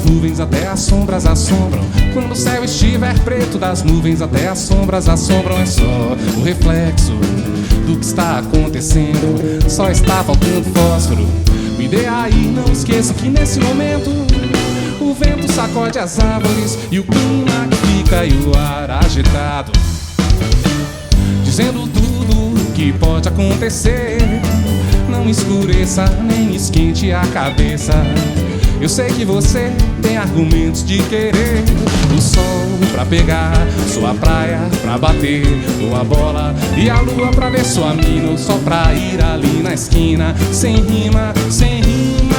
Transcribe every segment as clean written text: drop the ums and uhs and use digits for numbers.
nuvens até as sombras assombram. Quando o céu estiver preto, das nuvens até as sombras assombram. É só o reflexo do que está acontecendo, só está faltando fósforo. Me dê aí, não esqueça que nesse momento o vento sacode as árvores e o clima que fica e o ar agitado, dizendo tudo que pode acontecer. Não escureça, nem esquente a cabeça. Eu sei que você tem argumentos de querer o sol pra pegar, sua praia pra bater uma bola e a lua pra ver sua mina, ou só pra ir ali na esquina, sem rima, sem rima.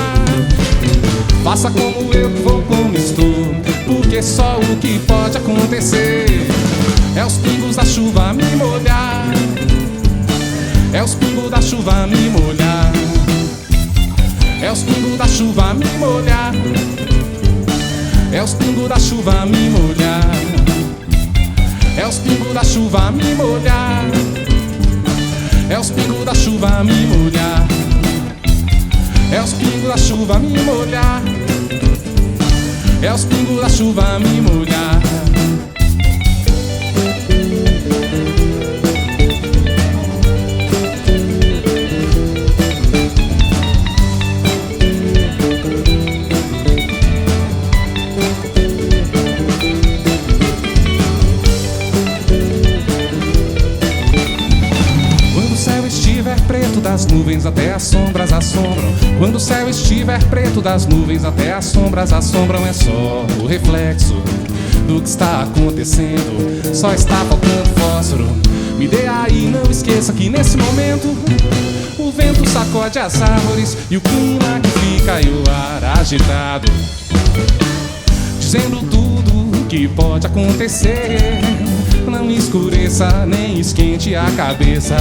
Faça como eu que vou como estou, porque só o que pode acontecer é os pingos da chuva me molhar, é os pingos da chuva me molhar, é os pingos da chuva me molhar, é os pingos da chuva me molhar, é os pingos da chuva me molhar, é os pingos da chuva me molhar, é os pingos da chuva me molhar, é os pingos da chuva me molhar. Preto das nuvens até as sombras assombram. Quando o céu estiver preto das nuvens até as sombras assombram. É só o reflexo do que está acontecendo, só está faltando fósforo. Me dê aí, não esqueça que nesse momento o vento sacode as árvores e o clima que fica e o ar agitado, dizendo tudo que pode acontecer. Não escureça, nem esquente a cabeça.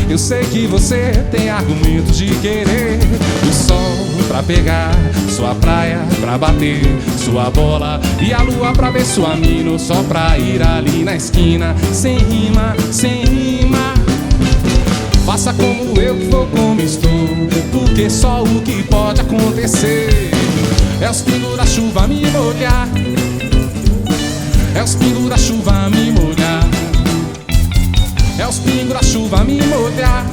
Eu sei que você tem argumentos de querer o sol pra pegar, sua praia pra bater sua bola e a lua pra ver sua mina, ou só pra ir ali na esquina, sem rima, sem rima. Faça como eu que vou como estou, porque só o que pode acontecer é os pingos da chuva me molhar, é os pingos da chuva me molhar, é os pingos da chuva me molhar,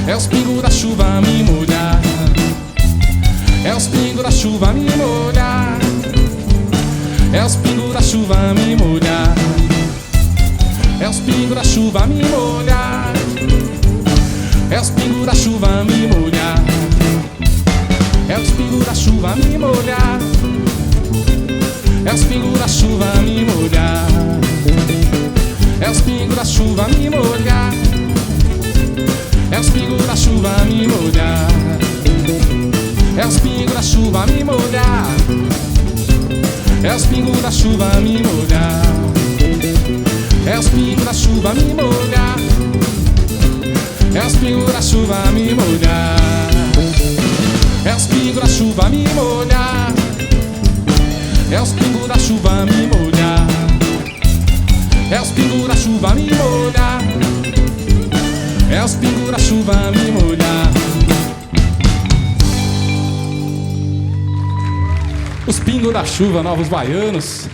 é os pingos da chuva me molhar, é os pingos da chuva me molhar, é os pingos da chuva me molhar, é os pingos da chuva me molhar, é os pingos da chuva me molhar, é os pingos da chuva me molhar, é os pingos da chuva me molhar, é os pingos da chuva me molhar, é os pingos da chuva me molhar, é os pingos da chuva me molhar, é os pingos da chuva me molhar, é os pingos da chuva me molhar, é os pingos da chuva me molhar, é os pingos da chuva me molhar, é os pingos da chuva me molhar, é os pingos da chuva me molhar, é os pingos da chuva me molhar. Os pingos da chuva, Novos Baianos.